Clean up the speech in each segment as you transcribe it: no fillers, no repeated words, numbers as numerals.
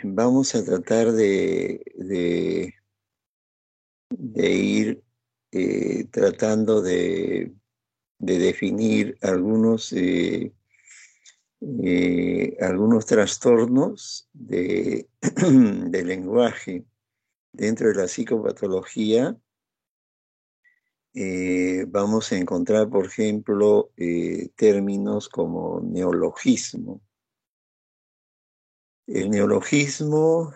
Vamos a tratar de ir tratando de definir algunos trastornos de lenguaje. Dentro de la psicopatología vamos a encontrar, por ejemplo, términos como neologismo. El neologismo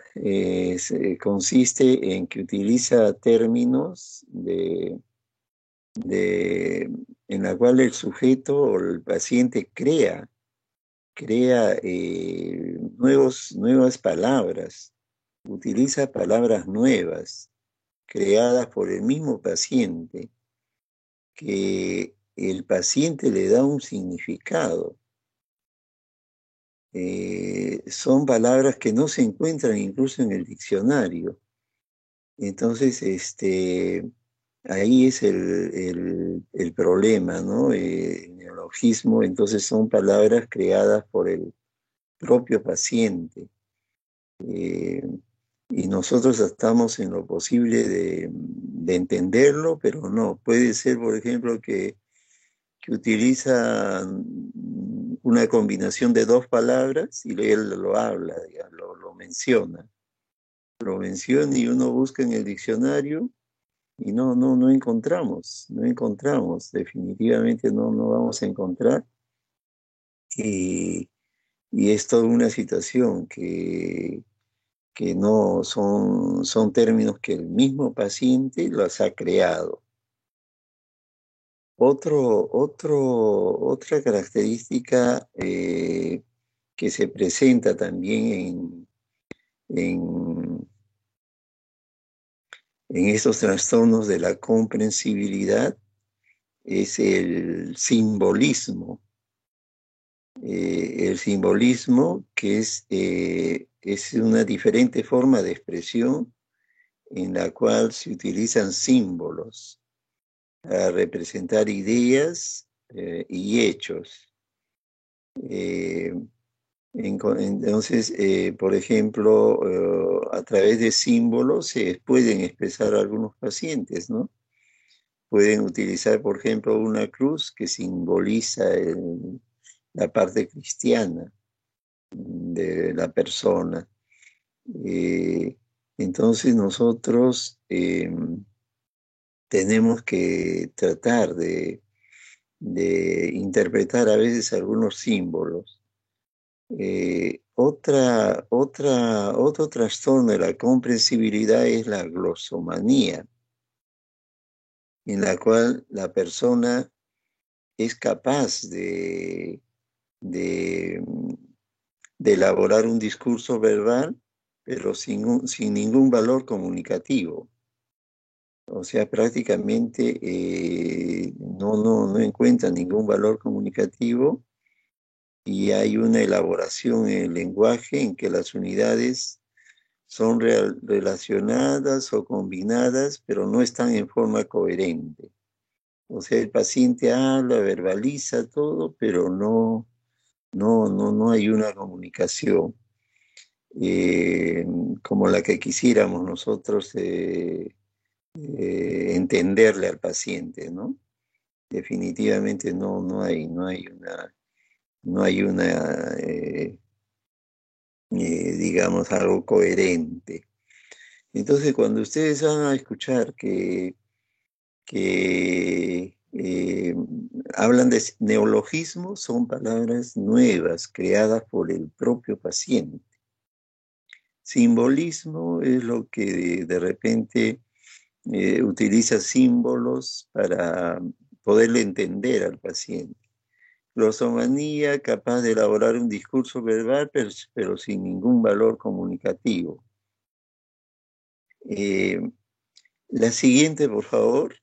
consiste en que utiliza términos en la cual el sujeto o el paciente crea nuevas palabras, utiliza palabras nuevas creadas por el mismo paciente, que el paciente le da un significado. Son palabras que no se encuentran incluso en el diccionario. Entonces, ahí es el problema, ¿no? El neologismo, entonces son palabras creadas por el propio paciente. Eh, y nosotros estamos en lo posible de entenderlo, pero no. Puede ser, por ejemplo, que utiliza una combinación de dos palabras y él lo habla, digamos, lo menciona. Lo menciona y uno busca en el diccionario y no encontramos, definitivamente no vamos a encontrar. Y, y es toda una situación que no son términos que el mismo paciente los ha creado. Otra característica que se presenta también en, en estos trastornos de la comprensibilidad es el simbolismo. El simbolismo que es una diferente forma de expresión en la cual se utilizan símbolos a representar ideas y hechos. Eh, entonces, por ejemplo, a través de símbolos se pueden expresar algunos pacientes, ¿no? Pueden utilizar, por ejemplo, una cruz que simboliza la parte cristiana de la persona. Eh, entonces nosotros tenemos que tratar de interpretar a veces algunos símbolos. Otro trastorno de la comprensibilidad es la glosomanía, en la cual la persona es capaz de, de elaborar un discurso verbal, pero sin ningún valor comunicativo. O sea, prácticamente no encuentra ningún valor comunicativo y hay una elaboración en el lenguaje en que las unidades son relacionadas o combinadas, pero no están en forma coherente. O sea, el paciente habla, verbaliza todo, pero no hay una comunicación eh, como la que quisiéramos nosotros entenderle al paciente, ¿no? Definitivamente no hay una digamos, algo coherente. Entonces, cuando ustedes van a escuchar que hablan de neologismos, son palabras nuevas creadas por el propio paciente. Simbolismo es lo que de repente utiliza símbolos para poderle entender al paciente. Glosomanía, capaz de elaborar un discurso verbal, pero sin ningún valor comunicativo. Eh, la siguiente, por favor.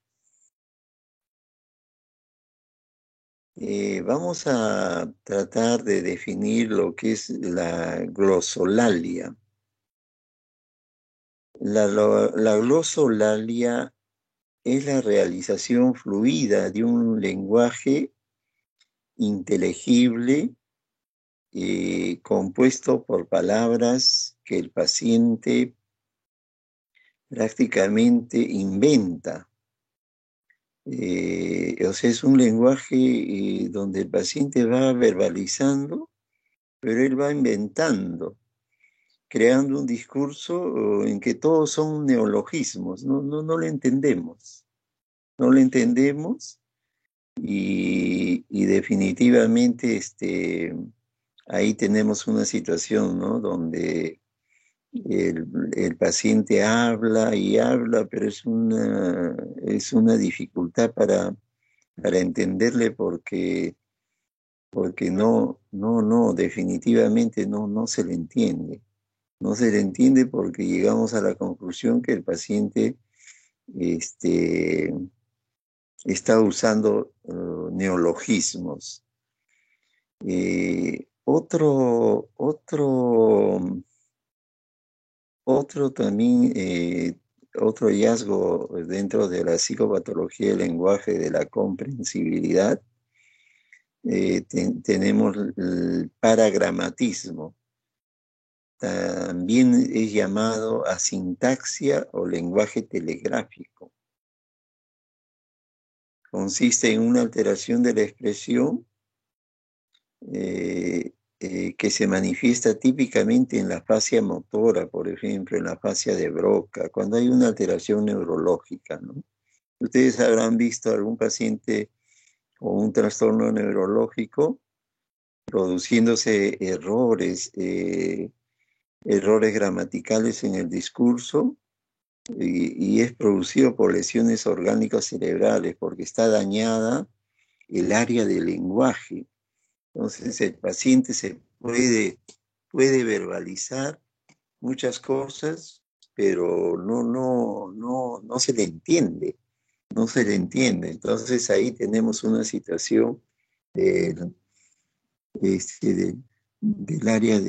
Vamos a tratar de definir lo que es la glosolalia. La glosolalia es la realización fluida de un lenguaje inteligible compuesto por palabras que el paciente prácticamente inventa. O sea, es un lenguaje donde el paciente va verbalizando, pero él va inventando, creando un discurso en que todos son neologismos, no lo entendemos, no lo entendemos y definitivamente ahí tenemos una situación, ¿no? Donde el paciente habla y habla, pero es una dificultad para entenderle porque definitivamente no se le entiende. No se le entiende porque llegamos a la conclusión que el paciente este, está usando neologismos. Otro también, otro hallazgo dentro de la psicopatología del lenguaje de la comprensibilidad, tenemos el paragramatismo. También es llamado asintaxia o lenguaje telegráfico. Consiste en una alteración de la expresión que se manifiesta típicamente en la fascia motora, por ejemplo, en la fascia de Broca, cuando hay una alteración neurológica, ¿no? Ustedes habrán visto algún paciente con un trastorno neurológico produciéndose errores gramaticales en el discurso y es producido por lesiones orgánicas cerebrales porque está dañada el área del lenguaje. Entonces el paciente puede verbalizar muchas cosas, pero no se le entiende, no se le entiende. Entonces ahí tenemos una situación del, del área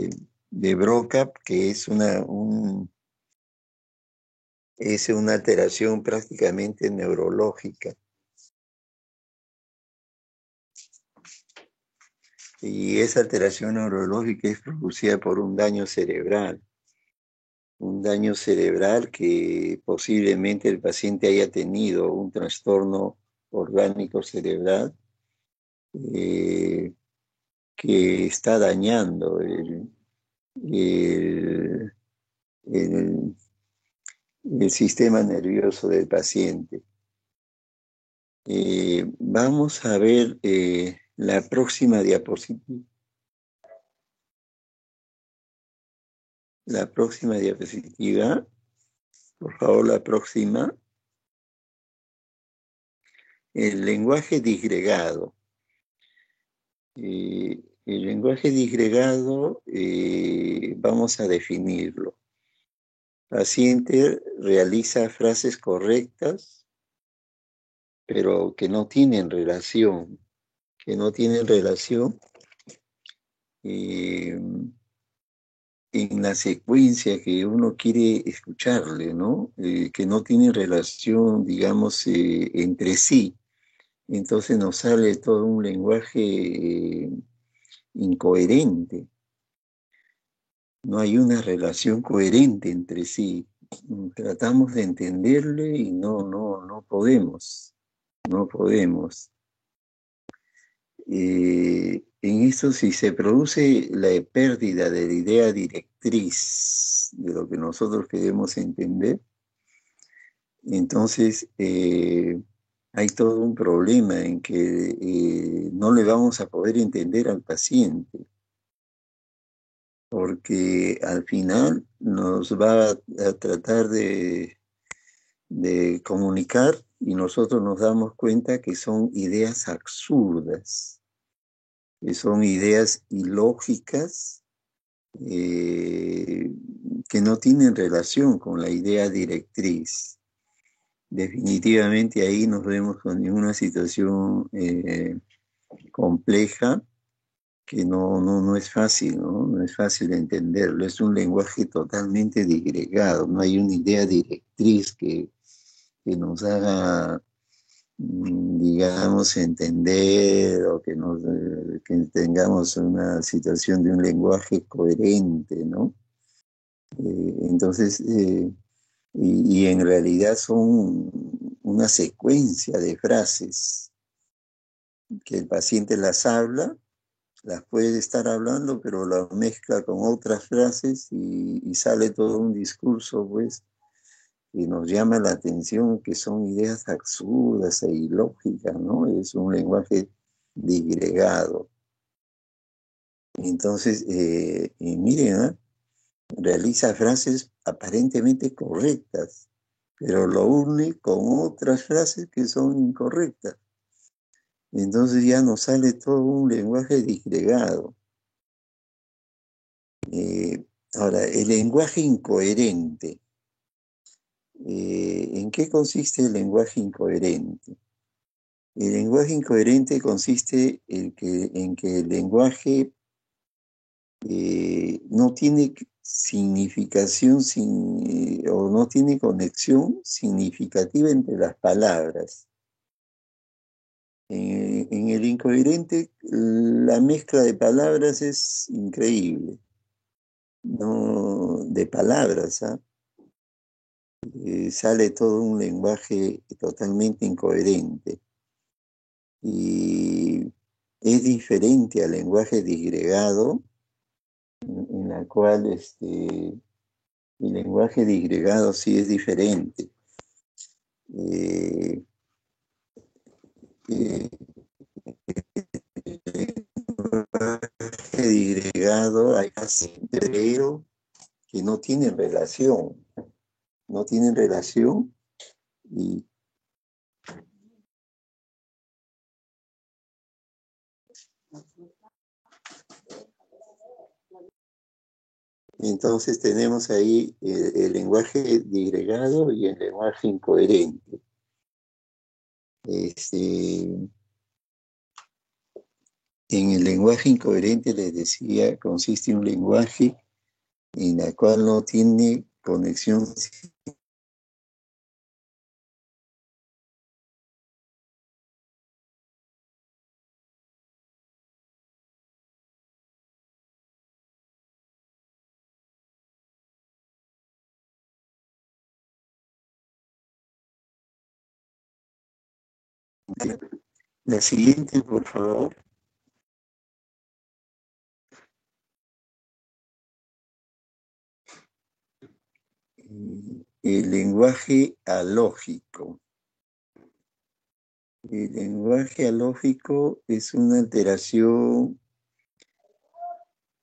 de Broca, que es una alteración prácticamente neurológica. Y esa alteración neurológica es producida por un daño cerebral que posiblemente el paciente haya tenido un trastorno orgánico cerebral eh, que está dañando el, el- el sistema nervioso del paciente. Vamos a ver la próxima diapositiva. La próxima diapositiva, por favor, la próxima. El lenguaje disgregado. El lenguaje disgregado, vamos a definirlo. Paciente realiza frases correctas, pero que no tienen relación, eh, en la secuencia que uno quiere escucharle, ¿no? Que no tienen relación, digamos, entre sí. Entonces nos sale todo un lenguaje incoherente. No hay una relación coherente entre sí. Tratamos de entenderle y no podemos. No podemos. En esto, si se produce la pérdida de la idea directriz de lo que nosotros queremos entender, entonces hay todo un problema en que no le vamos a poder entender al paciente, porque al final nos va a tratar de comunicar y nosotros nos damos cuenta que son ideas absurdas, que son ideas ilógicas, eh, que no tienen relación con la idea directriz. Definitivamente ahí nos vemos con una situación compleja que no es fácil, ¿no? No es fácil entenderlo. Es un lenguaje totalmente disgregado, no hay una idea directriz que nos haga digamos, entender o que tengamos una situación de un lenguaje coherente, ¿no? Entonces, y en realidad son una secuencia de frases que el paciente las habla, las puede estar hablando, pero las mezcla con otras frases y sale todo un discurso, pues, y nos llama la atención que son ideas absurdas e ilógicas, ¿no? Es un lenguaje disgregado. Entonces, y miren, ¿ah? Realiza frases aparentemente correctas, pero lo une con otras frases que son incorrectas. Entonces ya nos sale todo un lenguaje disgregado. Ahora, el lenguaje incoherente. ¿En qué consiste el lenguaje incoherente? El lenguaje incoherente consiste en que el lenguaje no tiene significación o no tiene conexión significativa entre las palabras. En el incoherente, la mezcla de palabras es increíble, no de palabras, ¿ah? Sale todo un lenguaje totalmente incoherente y es diferente al lenguaje disgregado, en la cual el lenguaje disgregado sí es diferente. Eh, eh, disgregado hay casi pero que no tienen relación, no tienen relación y entonces tenemos ahí el lenguaje disgregado y el lenguaje incoherente. En el lenguaje incoherente, les decía, consiste un lenguaje en el cual no tiene conexión. La siguiente, por favor. El lenguaje alógico. El lenguaje alógico es una alteración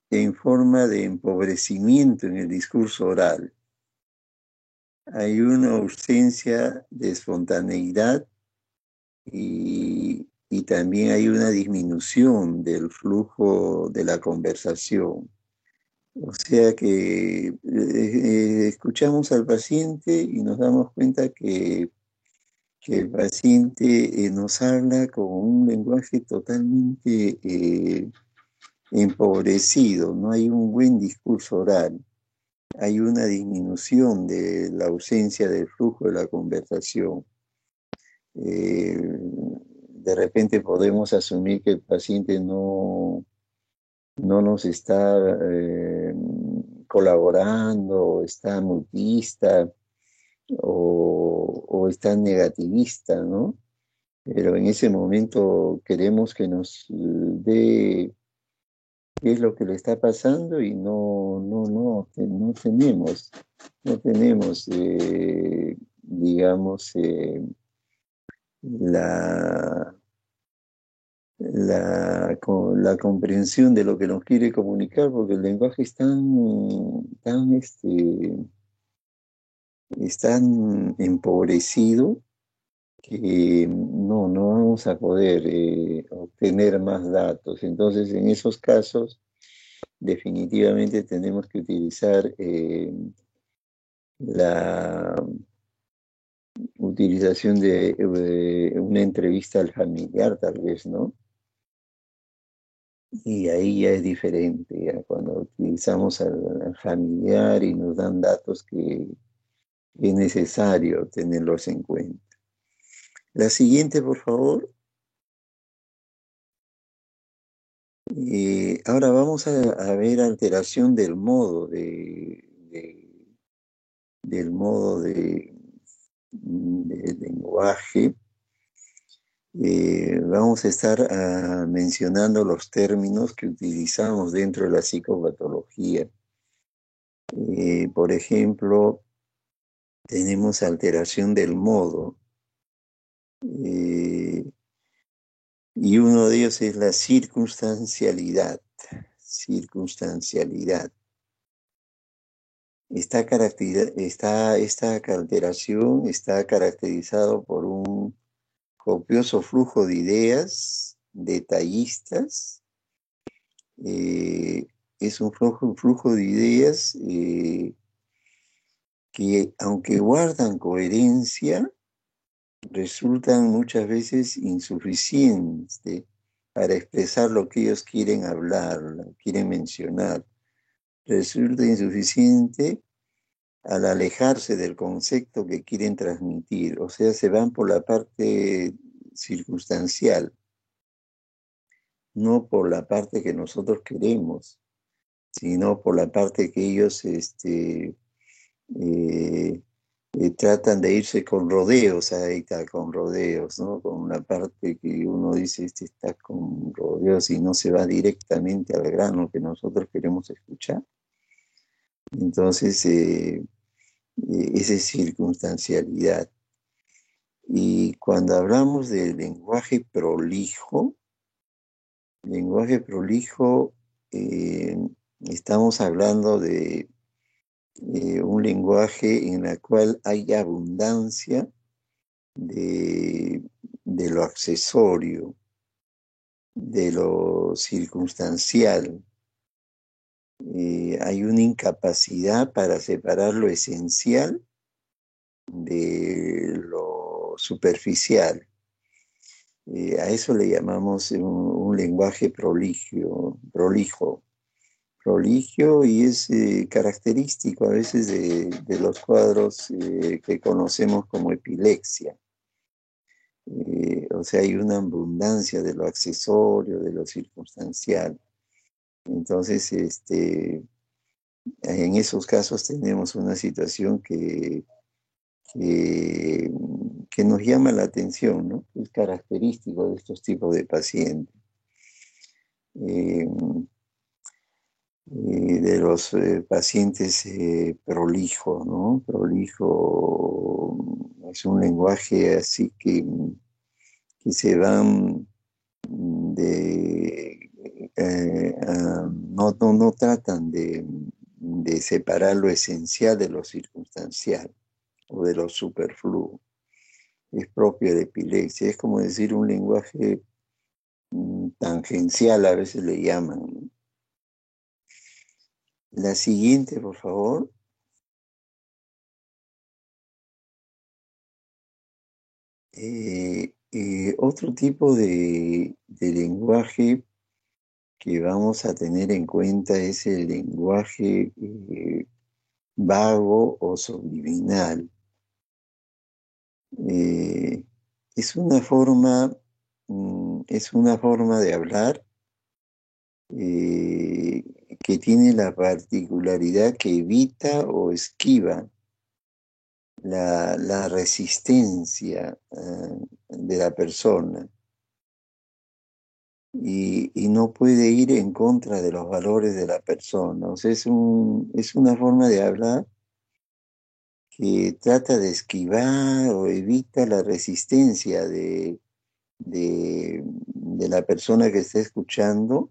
en forma de empobrecimiento en el discurso oral. Hay una ausencia de espontaneidad y también hay una disminución del flujo de la conversación. O sea que escuchamos al paciente y nos damos cuenta que el paciente nos habla con un lenguaje totalmente empobrecido, no hay un buen discurso oral, hay una disminución de la ausencia del flujo de la conversación. De repente podemos asumir que el paciente no nos está colaborando, está mutista o está negativista, ¿no? Pero en ese momento queremos que nos dé qué es lo que le está pasando y no tenemos, digamos, la, la comprensión de lo que nos quiere comunicar, porque el lenguaje es tan empobrecido que no vamos a poder obtener más datos. Entonces, en esos casos, definitivamente tenemos que utilizar la utilización de una entrevista al familiar, tal vez, ¿no? Y ahí ya es diferente, ya cuando utilizamos al familiar y nos dan datos que es necesario tenerlos en cuenta. La siguiente, por favor. Ahora vamos a ver alteración del modo del modo de lenguaje. Vamos a estar mencionando los términos que utilizamos dentro de la psicopatología. Por ejemplo, tenemos alteración del modo, eh, y uno de ellos es la circunstancialidad. Circunstancialidad. Esta alteración está caracterizado por un copioso flujo de ideas detallistas. Es un flujo de ideas que, aunque guardan coherencia, resultan muchas veces insuficientes para expresar lo que ellos quieren hablar, quieren mencionar. Resulta insuficiente al alejarse del concepto que quieren transmitir, o sea, se van por la parte circunstancial, no por la parte que nosotros queremos, sino por la parte que ellos eh, tratan de irse con rodeos, ahí está, con rodeos, ¿no? Con una parte que uno dice, este está con rodeos y no se va directamente al grano que nosotros queremos escuchar. Entonces, esa es circunstancialidad. Y cuando hablamos de lenguaje prolijo, eh, estamos hablando de un lenguaje en el cual hay abundancia de lo accesorio, de lo circunstancial. Hay una incapacidad para separar lo esencial de lo superficial. A eso le llamamos un lenguaje proligio, y es característico a veces de los cuadros que conocemos como epilepsia. O sea, hay una abundancia de lo accesorio, de lo circunstancial. Entonces, en esos casos tenemos una situación que, que nos llama la atención, ¿no? Es característico de estos tipos de pacientes. Eh, de los pacientes prolijos, ¿no? Prolijo es un lenguaje así que se van no tratan de separar lo esencial de lo circunstancial o de lo superfluo. Es propio de epilepsia, es como decir un lenguaje tangencial, a veces le llaman, ¿no? La siguiente, por favor. Otro tipo de lenguaje que vamos a tener en cuenta es el lenguaje vago o subliminal. Eh, es una forma, es una forma de hablar eh, que tiene la particularidad que evita o esquiva la resistencia de la persona. Y no puede ir en contra de los valores de la persona. O sea, es una forma de hablar que trata de esquivar o evita la resistencia de la persona que está escuchando,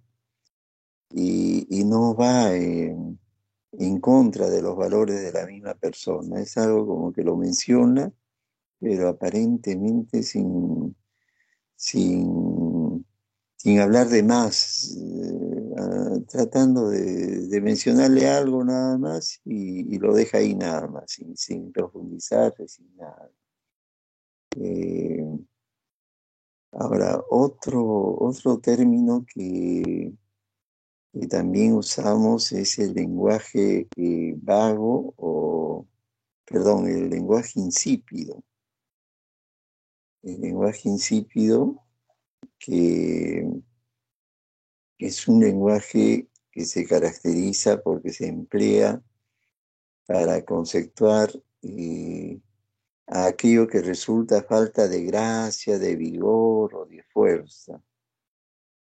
y no va en contra de los valores de la misma persona. Es algo como que lo menciona, pero aparentemente sin, sin hablar de más, tratando de mencionarle algo nada más, y lo deja ahí nada más, sin profundizar, sin nada. Eh, Ahora, otro término que también usamos es el lenguaje vago, perdón, el lenguaje insípido. el lenguaje insípido, que es un lenguaje que se caracteriza porque se emplea para conceptuar a aquello que resulta falta de gracia, de vigor o de fuerza.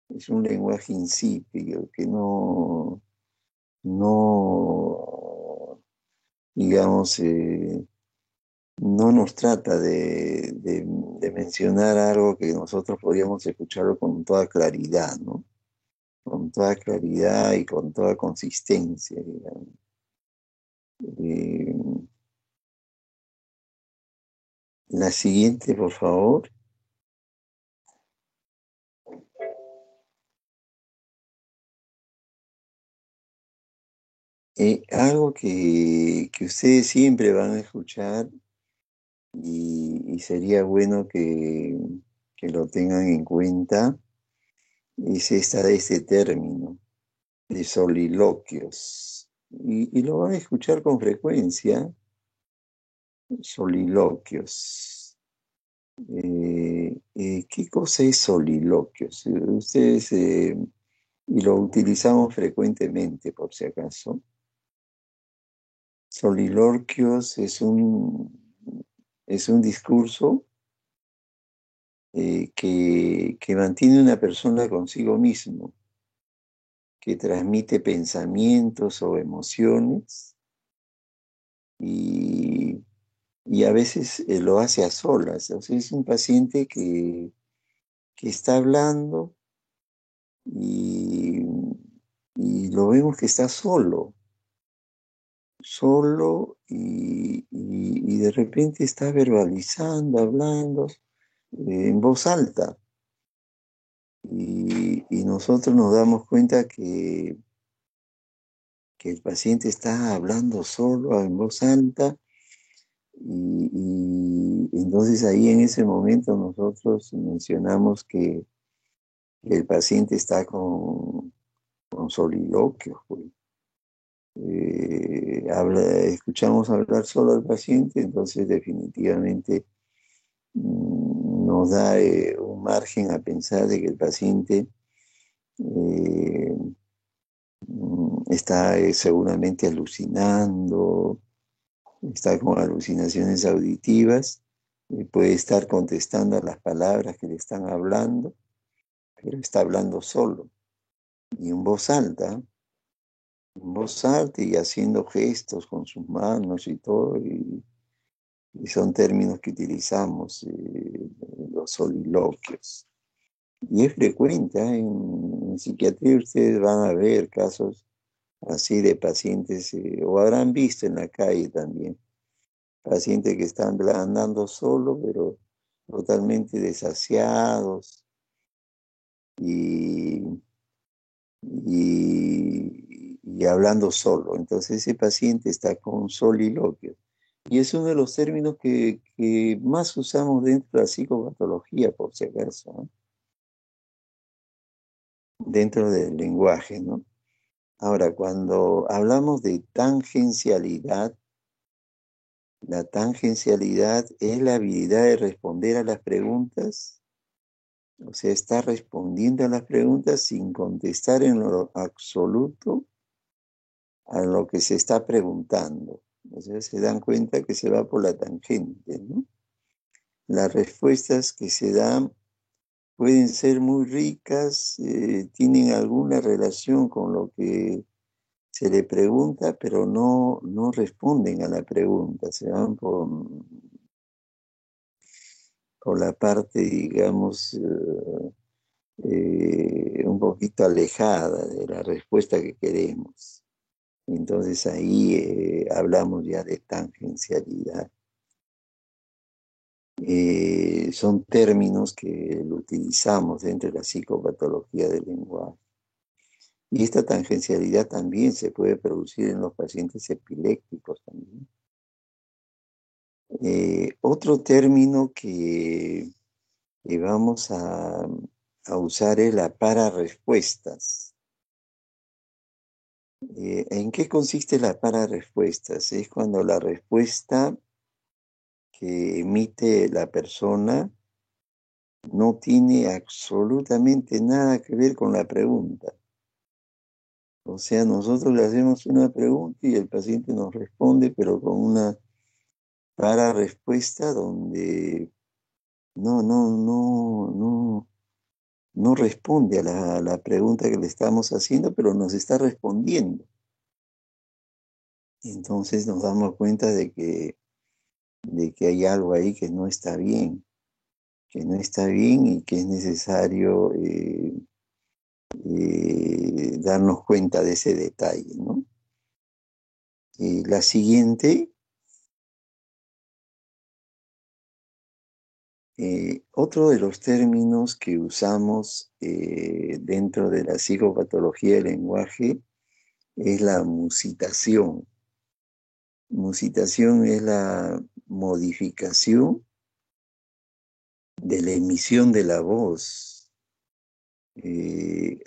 Es un lenguaje insípido que no, digamos, no nos trata de mencionar algo que nosotros podríamos escucharlo con toda claridad, ¿no? Con toda claridad y con toda consistencia, digamos. Eh, la siguiente, por favor. Algo que ustedes siempre van a escuchar y sería bueno que lo tengan en cuenta, es este término de soliloquios. Y lo van a escuchar con frecuencia, soliloquios. ¿Qué cosa es soliloquios? Ustedes, y lo utilizamos frecuentemente, por si acaso. Soliloquios es un discurso que mantiene una persona consigo mismo, que transmite pensamientos o emociones y, y a veces lo hace a solas. O sea, es un paciente que está hablando y, y lo vemos que está solo, solo y de repente está verbalizando, hablando en voz alta. Y nosotros nos damos cuenta que el paciente está hablando solo en voz alta y entonces ahí en ese momento nosotros mencionamos que el paciente está con soliloquio, pues. Escuchamos hablar solo al paciente, entonces definitivamente nos da un margen a pensar de que el paciente eh, está seguramente alucinando, está con alucinaciones auditivas, puede estar contestando a las palabras que le están hablando, pero está hablando solo y en voz alta y haciendo gestos con sus manos y todo, y son términos que utilizamos, los soliloquios. Y es frecuente, ¿eh? En psiquiatría ustedes van a ver casos así de pacientes, o habrán visto en la calle también, pacientes que están andando solo, pero totalmente desasiados y, y hablando solo. Entonces ese paciente está con soliloquio. Y es uno de los términos que más usamos dentro de la psicopatología, por si acaso, ¿no? Dentro del lenguaje, ¿no? Ahora, cuando hablamos de tangencialidad, la tangencialidad es la habilidad de responder a las preguntas, o sea, está respondiendo a las preguntas sin contestar en lo absoluto a lo que se está preguntando. O sea, se dan cuenta que se va por la tangente, ¿no? Las respuestas que se dan pueden ser muy ricas, tienen alguna relación con lo que se le pregunta, pero no responden a la pregunta, se van por la parte, digamos, un poquito alejada de la respuesta que queremos. Entonces ahí hablamos ya de tangencialidad. Son términos que lo utilizamos dentro de la psicopatología del lenguaje. Y esta tangencialidad también se puede producir en los pacientes epilépticos también. Otro término que vamos a usar es la pararespuestas. ¿En qué consiste la pararespuestas? Es cuando la respuesta que emite la persona no tiene absolutamente nada que ver con la pregunta. O sea, nosotros le hacemos una pregunta y el paciente nos responde, pero con una para respuesta donde no responde a la pregunta que le estamos haciendo, pero nos está respondiendo. Entonces nos damos cuenta de que hay algo ahí que no está bien y que es necesario darnos cuenta de ese detalle, ¿no? La siguiente, otro de los términos que usamos dentro de la psicopatología del lenguaje es la musitación. Musitación es la modificación de la emisión de la voz.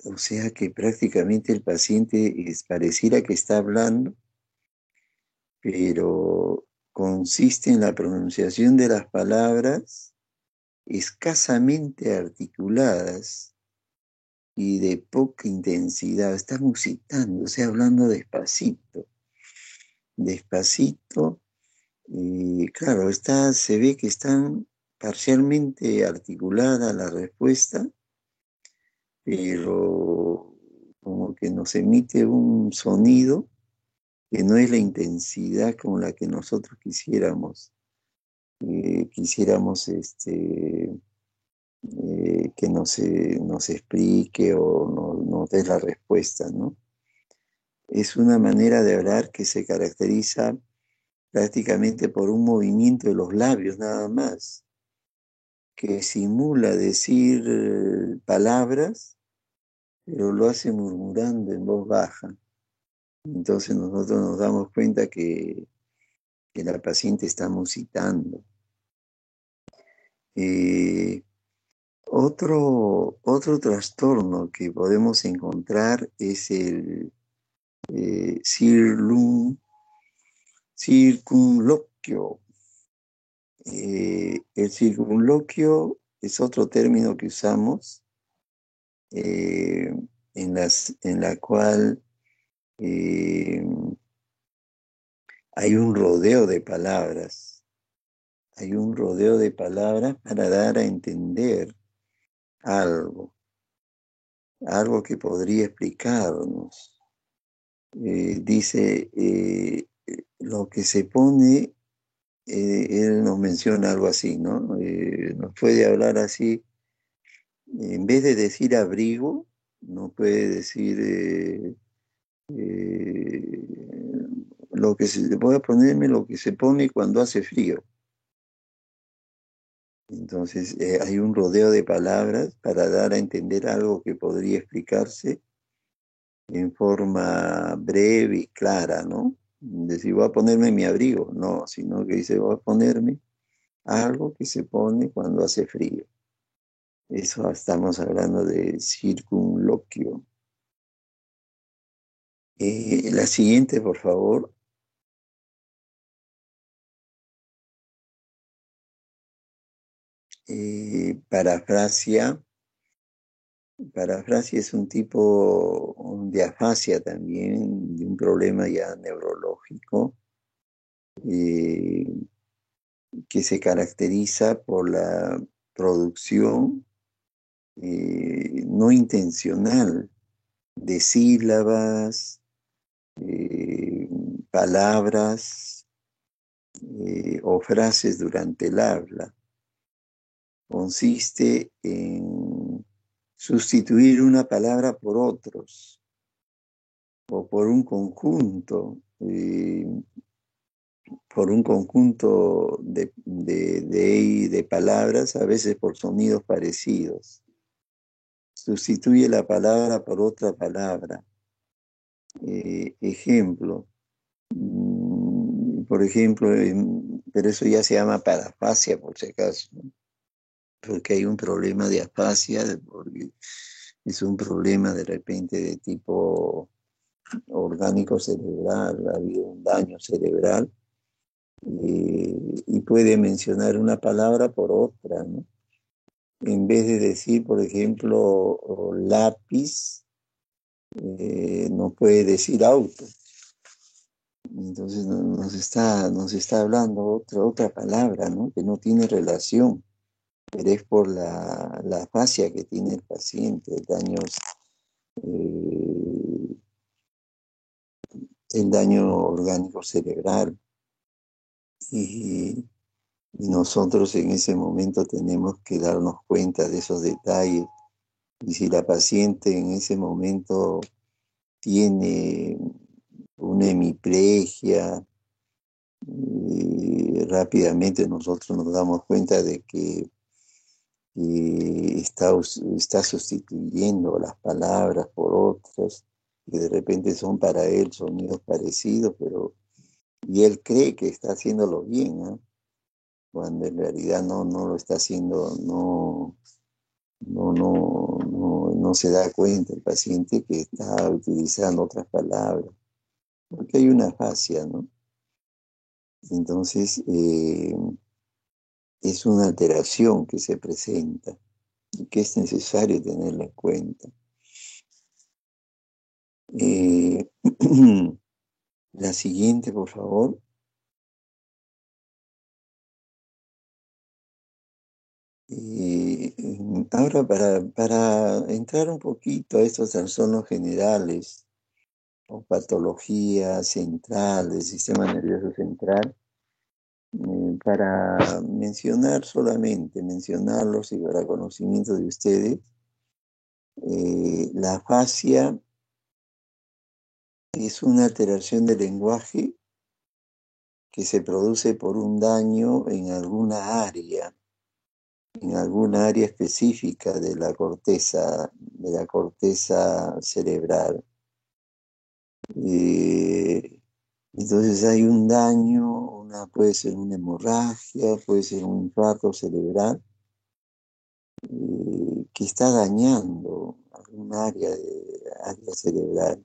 O sea que prácticamente el paciente pareciera que está hablando, pero consiste en la pronunciación de las palabras escasamente articuladas y de poca intensidad. Está musitando, o sea, hablando despacito, despacito. Y claro, se ve que están parcialmente articulada la respuesta, pero como que nos emite un sonido que no es la intensidad con la que nosotros quisiéramos que nos explique o nos dé la respuesta, ¿no? Es una manera de hablar que se caracteriza prácticamente por un movimiento de los labios nada más, que simula decir palabras, pero lo hace murmurando en voz baja. Entonces nosotros nos damos cuenta que la paciente está musitando. Eh, otro trastorno que podemos encontrar es el circunloquio. El circunloquio es otro término que usamos en la cual eh, hay un rodeo de palabras. Hay un rodeo de palabras para dar a entender algo, algo que podría explicarnos. Dice, lo que se pone, él nos menciona algo así, ¿no? Nos puede hablar así, en vez de decir abrigo, no puede decir lo que se, voy a ponerme lo que se pone cuando hace frío. Entonces, hay un rodeo de palabras para dar a entender algo que podría explicarse en forma breve y clara, ¿no? Decir, voy a ponerme mi abrigo, no, sino que dice, voy a ponerme algo que se pone cuando hace frío. Eso estamos hablando de circunloquio. La siguiente, por favor. Parafrasia. Parafrasia es un tipo de afasia también, de un problema ya neurológico, eh, que se caracteriza por la producción no intencional de sílabas, eh, palabras o frases durante el habla. Consiste en sustituir una palabra por otros o por un conjunto de palabras, a veces por sonidos parecidos. Sustituye la palabra por otra palabra. Ejemplo, por ejemplo, pero eso ya se llama parafasia, por si acaso, ¿no? Porque hay un problema de afasia, porque es un problema de repente de tipo orgánico cerebral, ha habido un daño cerebral, y puede mencionar una palabra por otra, ¿no? en vez de decir, por ejemplo, lápiz, no puede decir auto. Entonces nos está hablando otra palabra, ¿no? Que no tiene relación, pero es por la afasia que tiene el paciente, eh, el daño orgánico cerebral. Y, y nosotros en ese momento tenemos que darnos cuenta de esos detalles. Y si la paciente en ese momento tiene una hemiplegia, rápidamente nosotros nos damos cuenta de que está sustituyendo las palabras por otras, que de repente son para él sonidos parecidos, y él cree que está haciéndolo bien, ¿no? Cuando en realidad no lo está haciendo, no se da cuenta el paciente que está utilizando otras palabras, porque hay una fascia, ¿no? Entonces, es una alteración que se presenta y que es necesario tenerla en cuenta. Eh, la siguiente, por favor. Ahora, para entrar un poquito a estos trastornos generales o patología central del sistema nervioso central, para mencionarlos y para conocimiento de ustedes, la afasia es una alteración del lenguaje que se produce por un daño en alguna área específica de la corteza cerebral. Eh, entonces hay un daño, puede ser una hemorragia, puede ser un infarto cerebral, que está dañando algún área cerebral.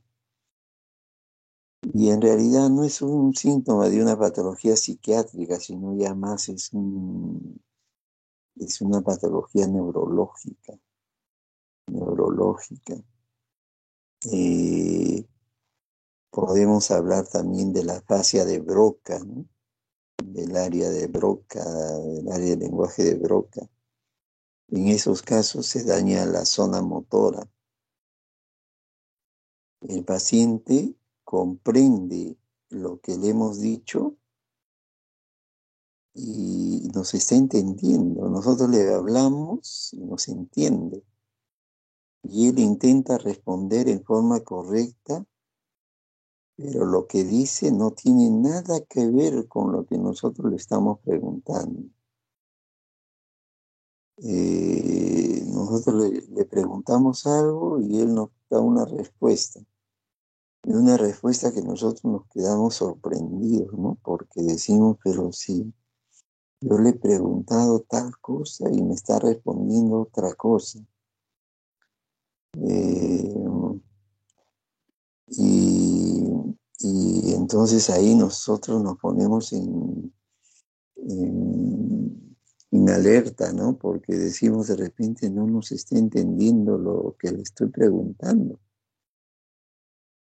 Y en realidad no es un síntoma de una patología psiquiátrica, sino ya más es una patología neurológica. Eh, Podemos hablar también de la afasia de Broca, ¿no? Del área de Broca, del área del lenguaje de Broca. En esos casos se daña la zona motora. El paciente comprende lo que le hemos dicho y nos está entendiendo. Nosotros le hablamos y nos entiende. Y él intenta responder en forma correcta, pero lo que dice no tiene nada que ver con lo que nosotros le estamos preguntando. Nosotros le preguntamos algo y él nos da una respuesta. Y una respuesta que nosotros nos quedamos sorprendidos, ¿no? Porque decimos, pero sí, yo le he preguntado tal cosa y me está respondiendo otra cosa. Eh, y, y entonces ahí nosotros nos ponemos en alerta, ¿no? Porque decimos de repente no nos está entendiendo lo que le estoy preguntando.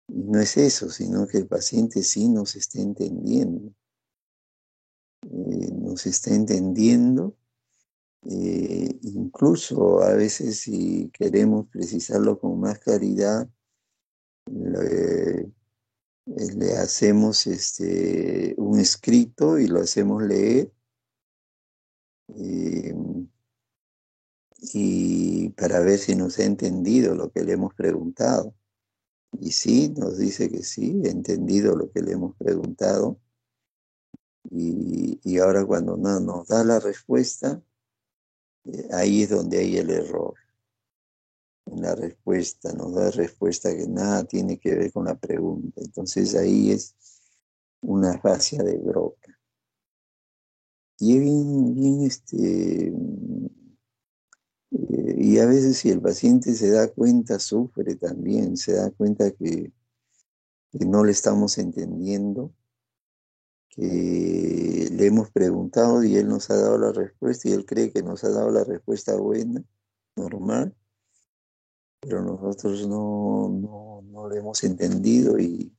Y no es eso, sino que el paciente sí nos está entendiendo. Nos está entendiendo. Incluso a veces si queremos precisarlo con más claridad, le, le hacemos un escrito y lo hacemos leer, eh, y para ver si nos ha entendido lo que le hemos preguntado. Y sí, nos dice que sí, ha entendido lo que le hemos preguntado. Y ahora cuando no nos da la respuesta, ahí es donde hay el error. En la respuesta, nos da respuesta que nada tiene que ver con la pregunta. Entonces ahí es una afasia de Broca. Y es bien, y a veces si el paciente se da cuenta, sufre también, se da cuenta que no le estamos entendiendo, que le hemos preguntado y él nos ha dado la respuesta y él cree que nos ha dado la respuesta buena, normal, pero nosotros no lo hemos entendido y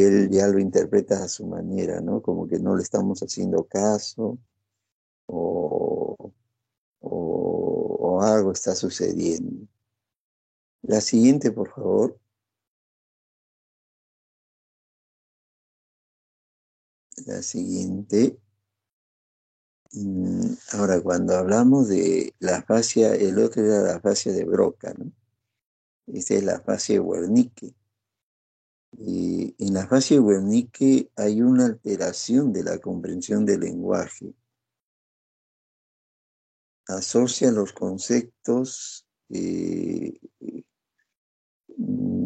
él ya lo interpreta a su manera, ¿no? Como que no le estamos haciendo caso o, o algo está sucediendo. La siguiente, por favor. La siguiente. Ahora, cuando hablamos de la fascia, el otro era la fascia de Broca, ¿no? Esta es la fascia de Wernicke. Y en la fascia de Wernicke hay una alteración de la comprensión del lenguaje. Asocia los conceptos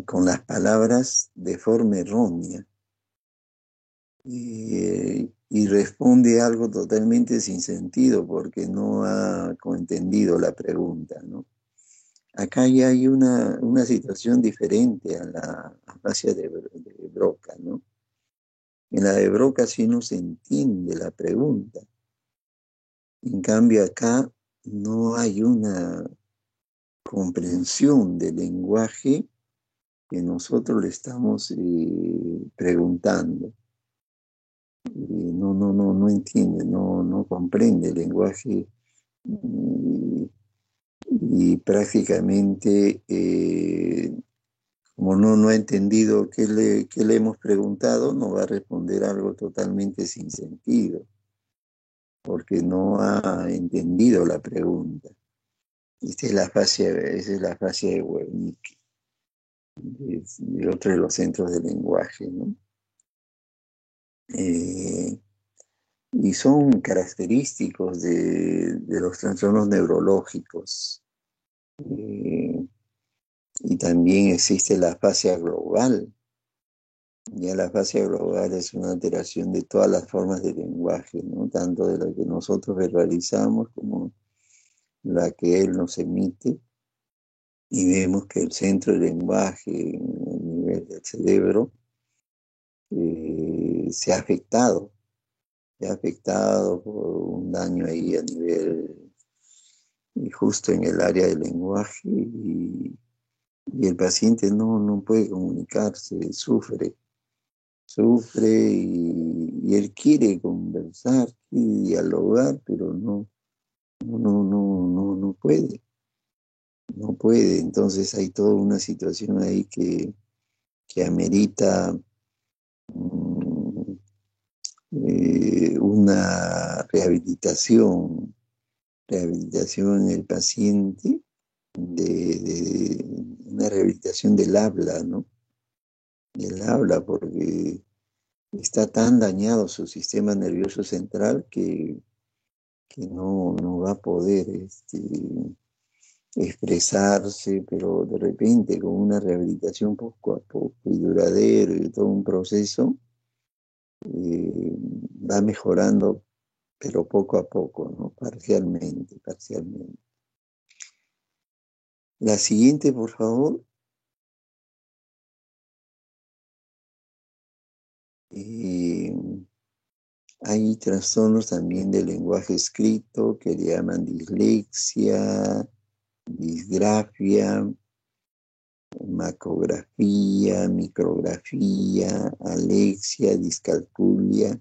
con las palabras de forma errónea y responde algo totalmente sin sentido porque no ha entendido la pregunta, ¿no? Acá ya hay una situación diferente a la afasia de Broca, ¿no? En la de Broca sí no se entiende la pregunta. En cambio acá no hay una comprensión del lenguaje que nosotros le estamos preguntando. No entiende, no comprende el lenguaje y, y prácticamente como no ha entendido qué le hemos preguntado, nos va a responder algo totalmente sin sentido, porque no ha entendido la pregunta. Esa es la fascia de Wernicke, de otro de los centros del lenguaje, ¿no? Eh, y son característicos de los trastornos neurológicos. Eh, y también existe la fascia global. Ya la fascia global es una alteración de todas las formas de lenguaje, ¿no? Tanto de la que nosotros verbalizamos como la que él nos emite. Y vemos que el centro del lenguaje, a nivel del cerebro, se ha afectado por un daño ahí a nivel, justo en el área del lenguaje, y el paciente no puede comunicarse, sufre y él quiere conversar, quiere dialogar, pero no puede, no puede. Entonces hay toda una situación ahí que amerita mm, una rehabilitación en el paciente, una rehabilitación del habla, ¿no? Del habla, porque está tan dañado su sistema nervioso central que no va a poder expresarse, pero de repente con una rehabilitación poco a poco y duradero y todo un proceso, va mejorando, pero poco a poco, ¿no? Parcialmente, parcialmente. La siguiente, por favor. Eh, Hay trastornos también del lenguaje escrito que le llaman dislexia, disgrafia, macrografía, micrografía, alexia, discalculia,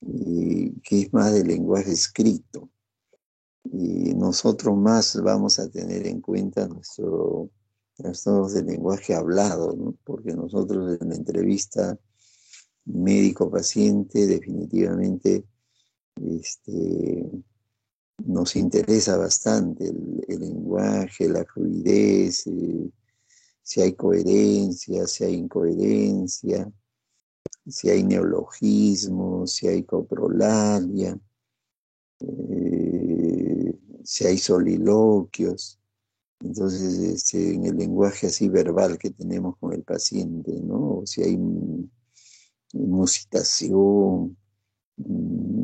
que es más del lenguaje escrito. Y nosotros más vamos a tener en cuenta nuestros trastornos del lenguaje hablado, ¿no? Porque nosotros en la entrevista médico-paciente definitivamente nos interesa bastante el lenguaje, la fluidez, si hay coherencia, si hay incoherencia, si hay neologismos, si hay coprolalia, si hay soliloquios. Entonces, en el lenguaje así verbal que tenemos con el paciente, ¿no? O si hay musitación,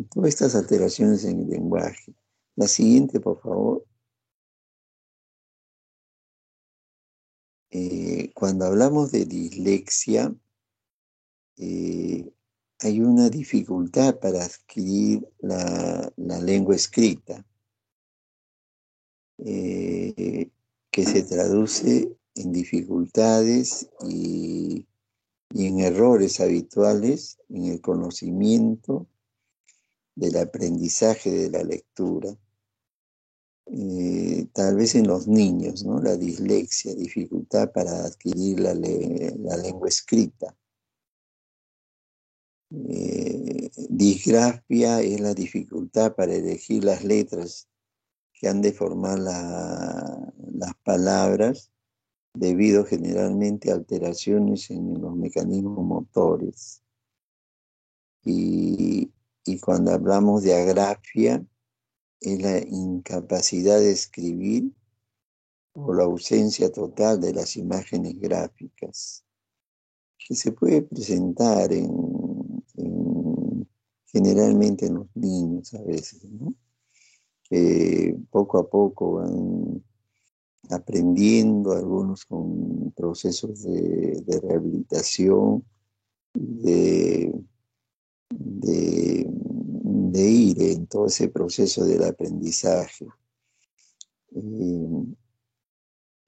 todas estas alteraciones en el lenguaje. La siguiente, por favor. Cuando hablamos de dislexia, hay una dificultad para adquirir la lengua escrita, que se traduce en dificultades y en errores habituales en el conocimiento del aprendizaje de la lectura. Tal vez en los niños, ¿no? La dislexia, dificultad para adquirir la lengua escrita. Disgrafia es la dificultad para elegir las letras que han de formar las palabras, debido generalmente a alteraciones en los mecanismos motores. Y cuando hablamos de agrafia, es la incapacidad de escribir o la ausencia total de las imágenes gráficas, que se puede presentar generalmente en los niños a veces, ¿no? Que poco a poco van aprendiendo, algunos con procesos de rehabilitación, de, de ir en todo ese proceso del aprendizaje.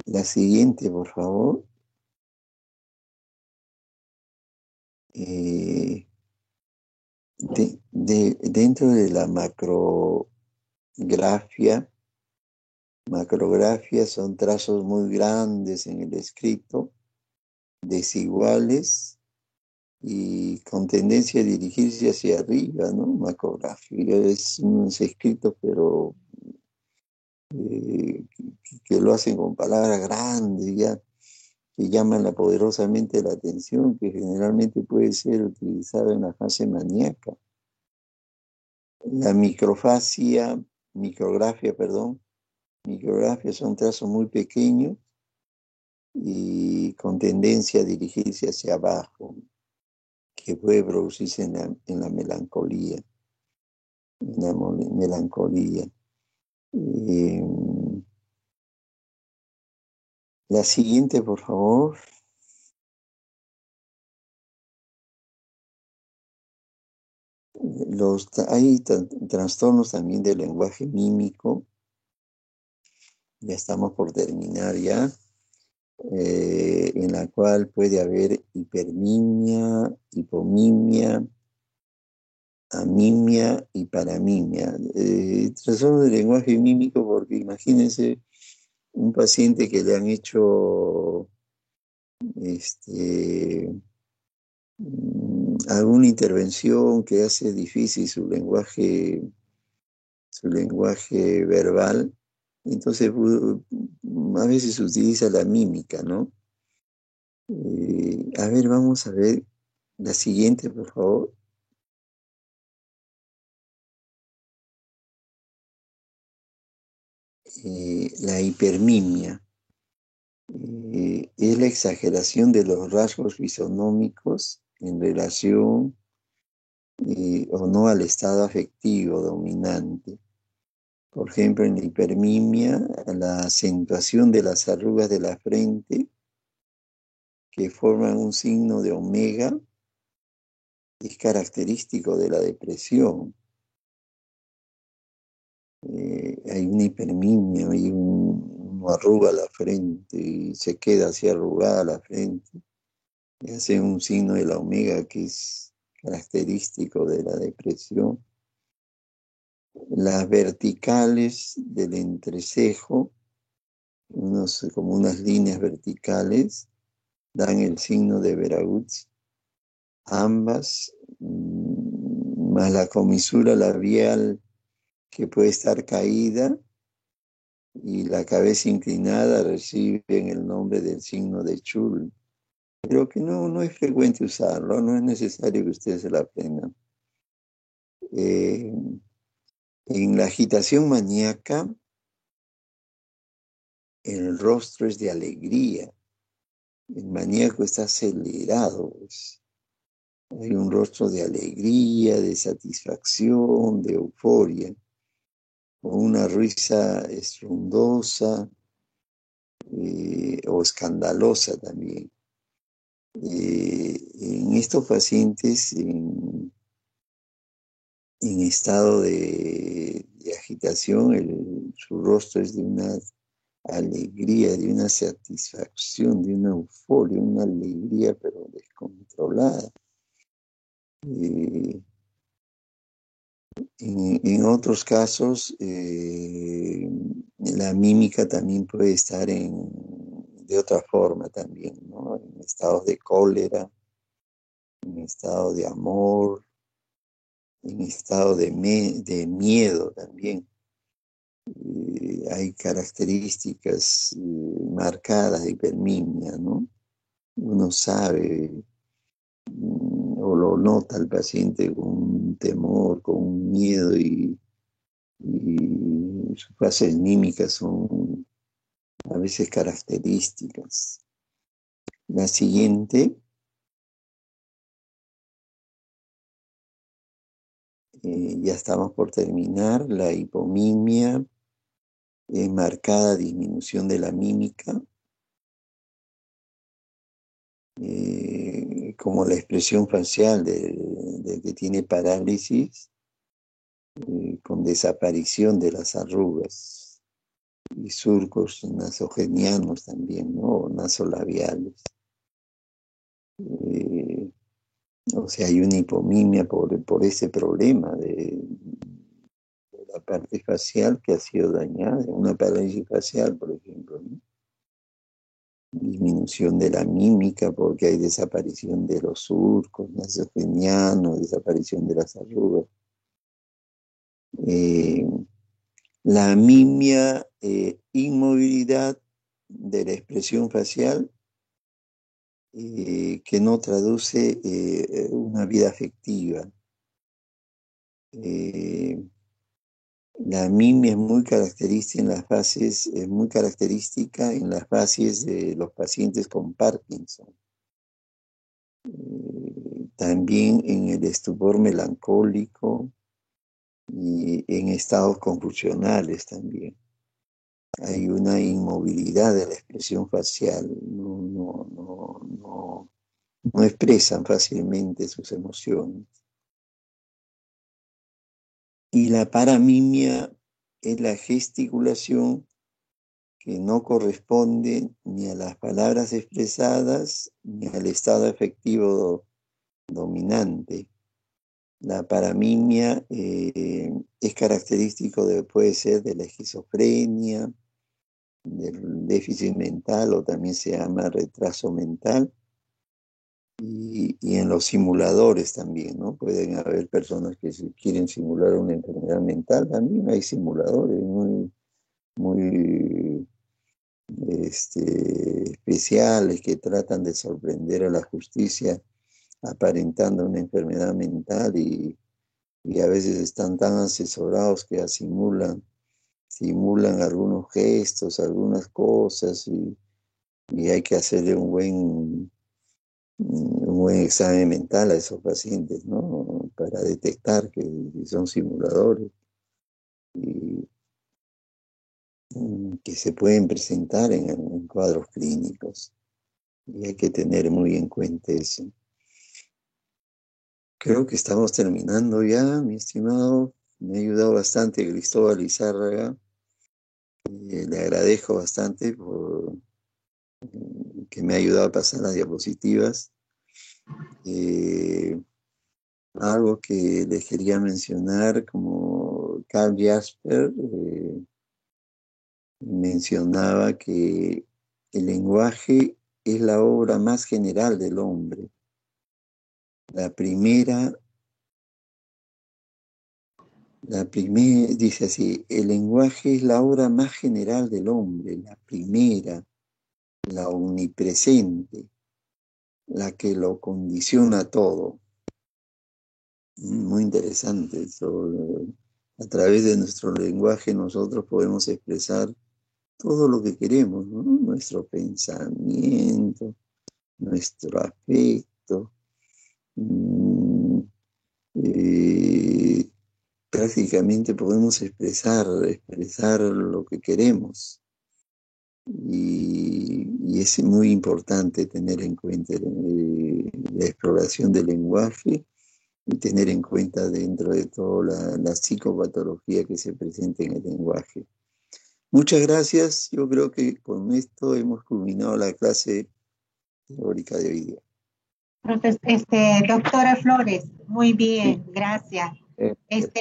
La siguiente, por favor. Dentro de la macrografía son trazos muy grandes en el escrito, desiguales y con tendencia a dirigirse hacia arriba, ¿no? Macrografía es unos escritos, pero que lo hacen con palabras grandes, ya, que llaman poderosamente la atención, que generalmente puede ser utilizada en la fase maníaca. La micrografía son trazos muy pequeños y con tendencia a dirigirse hacia abajo, que puede producirse en la melancolía. Melancolía. La siguiente, por favor. Hay trastornos también del lenguaje mímico. Ya estamos por terminar ya. En la cual puede haber hipermimia, hipomimia, amimia y paramimia. Trastorno del lenguaje mímico, porque imagínense un paciente que le han hecho alguna intervención que hace difícil su lenguaje verbal. Entonces, a veces utiliza la mímica, ¿no? A ver, vamos a ver la siguiente, por favor. La hipermimia. Es la exageración de los rasgos fisonómicos en relación o no al estado afectivo dominante. Por ejemplo, en la hipermimia, la acentuación de las arrugas de la frente que forman un signo de omega es característico de la depresión. Hay una hipermimia, uno arruga la frente y se queda así arrugada la frente. Y hace un signo de la omega que es característico de la depresión. Las verticales del entrecejo, como unas líneas verticales, dan el signo de Veragutz. Ambas, más la comisura labial que puede estar caída y la cabeza inclinada, reciben el nombre del signo de Chul. Pero que no es frecuente usarlo, no es necesario que ustedes se la aprendan. En la agitación maníaca, el rostro es de alegría. El maníaco está acelerado. Hay un rostro de alegría, de satisfacción, de euforia, con una risa estruendosa o escandalosa también. En estos pacientes en estado de agitación, su rostro es de una alegría, de una satisfacción, de una euforia, una alegría pero descontrolada. Eh, en otros casos, la mímica también puede estar de otra forma también, ¿no? En estados de cólera, en estado de amor, en estado de miedo también. Hay características marcadas de hipermimia, ¿no? Uno sabe o lo nota el paciente con un temor, con un miedo y sus fases mímicas son a veces características. La siguiente, ya estamos por terminar, la hipomimia, marcada disminución de la mímica, como la expresión facial del que tiene parálisis, con desaparición de las arrugas y surcos nasogenianos también, ¿no? O nasolabiales. Eh, o sea, hay una hipomimia por ese problema de la parte facial que ha sido dañada, una parálisis facial, por ejemplo, ¿no? Disminución de la mímica porque hay desaparición de los surcos nasogenianos, desaparición de las arrugas. Eh, la mimia, inmovilidad de la expresión facial, que no traduce una vida afectiva. Eh, la mimia es muy característica en las fases, es muy característica en las fases de los pacientes con Parkinson. También en el estupor melancólico y en estados convulsionales también. Hay una inmovilidad de la expresión facial, no expresan fácilmente sus emociones. Y la paramimia es la gesticulación que no corresponde ni a las palabras expresadas ni al estado afectivo dominante. La paramimia es característico puede ser de la esquizofrenia, del déficit mental o también se llama retraso mental. Y en los simuladores también, ¿no? Pueden haber personas que si quieren simular una enfermedad mental, también hay simuladores muy especiales que tratan de sorprender a la justicia aparentando una enfermedad mental y a veces están tan asesorados que simulan algunos gestos, algunas cosas y hay que hacerle un buen examen mental a esos pacientes, ¿no? Para detectar que son simuladores y que se pueden presentar en cuadros clínicos. Y hay que tener muy en cuenta eso. Creo que estamos terminando ya, mi estimado. Me ha ayudado bastante Cristóbal Lizárraga. Le agradezco bastante por que me ha ayudado a pasar las diapositivas. Eh, Algo que les quería mencionar, como Karl Jasper mencionaba que el lenguaje es la obra más general del hombre. La primera, dice así, el lenguaje es la obra más general del hombre, la primera, la omnipresente, la que lo condiciona todo. Muy interesante eso. A través de nuestro lenguaje nosotros podemos expresar todo lo que queremos, ¿no? Nuestro pensamiento, nuestro afecto. Mm, eh, Prácticamente podemos expresar lo que queremos. y es muy importante tener en cuenta la exploración del lenguaje y tener en cuenta dentro de todo la psicopatología que se presenta en el lenguaje. Muchas gracias. Yo creo que con esto hemos culminado la clase teórica de hoy día. Doctora Flores, muy bien, Sí, gracias. eh,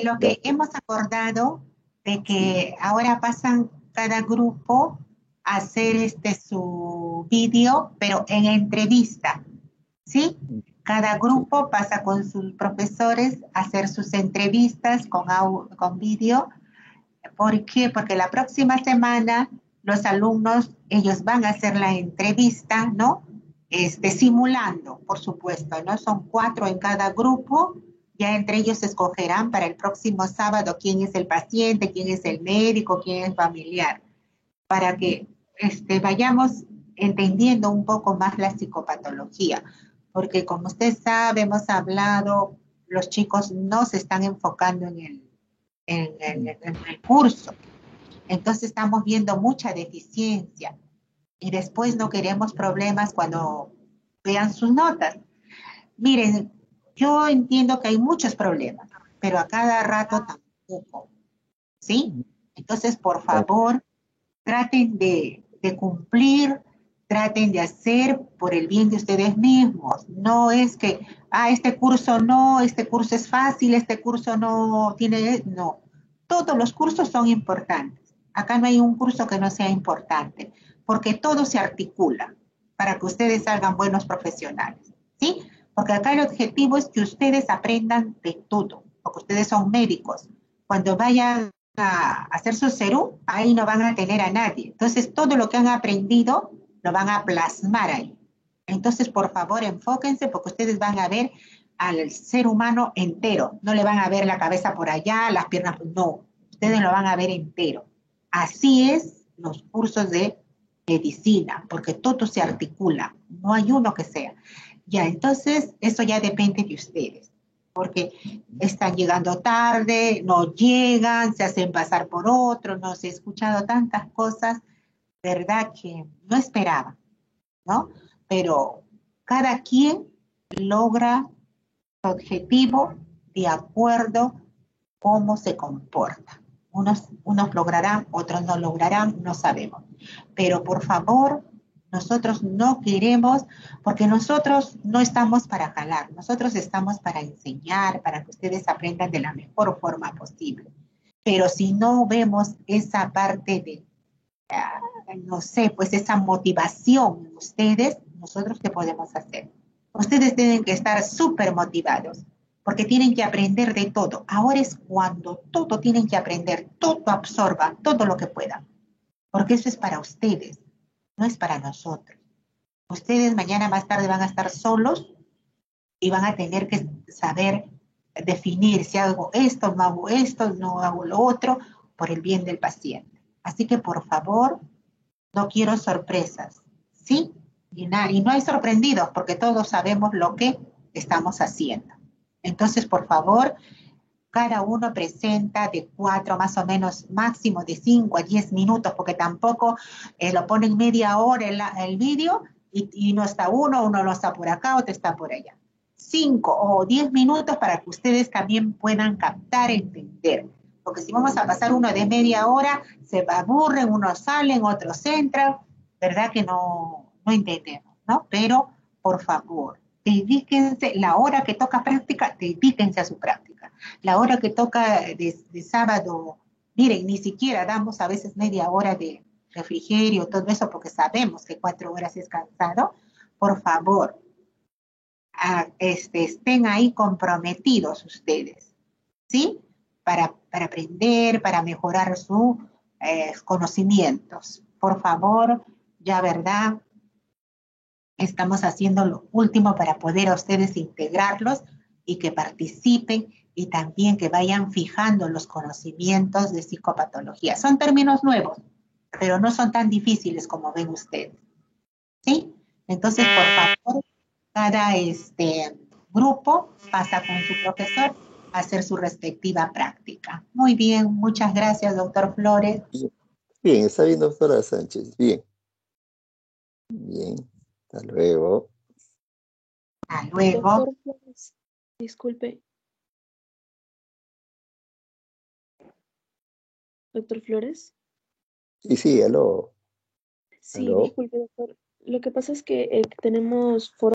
Lo que gracias. hemos acordado de Sí, que ahora pasan cada grupo a hacer su vídeo, pero en entrevista, ¿sí? Cada sí. grupo pasa con sus profesores a hacer sus entrevistas con vídeo. ¿Por qué? Porque la próxima semana los alumnos, ellos van a hacer la entrevista, ¿no? Simulando, por supuesto, ¿no? Son 4 en cada grupo, ya entre ellos se escogerán para el próximo sábado quién es el paciente, quién es el médico, quién es familiar, para que vayamos entendiendo un poco más la psicopatología, porque como usted sabe, hemos hablado, los chicos no se están enfocando en el curso. Entonces estamos viendo mucha deficiencia y después no queremos problemas cuando vean sus notas. Miren, yo entiendo que hay muchos problemas, pero a cada rato tampoco, ¿sí? Entonces, por favor, traten de cumplir, traten de hacer por el bien de ustedes mismos. No es que, este curso no, este curso es fácil, este curso no tiene, no. Todos los cursos son importantes. Acá no hay un curso que no sea importante, porque todo se articula para que ustedes salgan buenos profesionales, ¿sí? Porque acá el objetivo es que ustedes aprendan de todo, porque ustedes son médicos. Cuando vayan a hacer su serú, ahí no van a tener a nadie. Entonces, todo lo que han aprendido lo van a plasmar ahí. Entonces, por favor, enfóquense porque ustedes van a ver al ser humano entero. No le van a ver la cabeza por allá, las piernas, no. Ustedes lo van a ver entero. Así es los cursos de medicina, porque todo se articula. No hay uno que sea. Ya, entonces, eso ya depende de ustedes porque están llegando tarde, no llegan, se hacen pasar por otro, no se he escuchado tantas cosas, ¿verdad? Que no esperaba, ¿no? Pero cada quien logra su objetivo de acuerdo cómo se comporta. Unos lograrán, otros no lograrán, no sabemos. Pero por favor, nosotros no queremos, porque nosotros no estamos para jalar, nosotros estamos para enseñar, para que ustedes aprendan de la mejor forma posible. Pero si no vemos esa parte de, no sé, pues esa motivación en ustedes, nosotros qué podemos hacer. Ustedes tienen que estar súper motivados porque tienen que aprender de todo. Ahora es cuando todo tienen que aprender, todo absorban, todo lo que puedan, porque eso es para ustedes, no es para nosotros. Ustedes mañana más tarde van a estar solos y van a tener que saber definir si hago esto, no hago lo otro, por el bien del paciente. Así que por favor, no quiero sorpresas, ¿sí? Y no hay sorprendidos porque todos sabemos lo que estamos haciendo. Entonces, por favor, cada uno presenta de 4 más o menos, máximo de 5 a 10 minutos, porque tampoco lo ponen media hora el vídeo y no está uno no está por acá, otro está por allá. 5 o 10 minutos para que ustedes también puedan captar, entender. Porque si vamos a pasar uno de media hora, se aburren, unos salen, otros entran, ¿verdad? Que no entendemos, ¿no? Pero, por favor, dedíquense, la hora que toca práctica, dedíquense a su práctica. La hora que toca de sábado, miren, ni siquiera damos a veces media hora de refrigerio, todo eso, porque sabemos que 4 horas es cansado. Por favor, estén ahí comprometidos ustedes, ¿sí? Para aprender, para mejorar sus conocimientos. Por favor, ya verdad, estamos haciendo lo último para poder a ustedes integrarlos y que participen y también que vayan fijando los conocimientos de psicopatología. Son términos nuevos, pero no son tan difíciles como ven ustedes, ¿sí? Entonces, por favor, cada grupo pasa con su profesor a hacer su respectiva práctica. Muy bien, muchas gracias, doctor Flores. Bien, está bien, doctora Sánchez. Bien. Bien, hasta luego. Hasta luego. Doctor Flores, disculpe, doctor Flores. Sí, sí, aló, Sí, aló. disculpe, doctor. Lo que pasa es que tenemos foro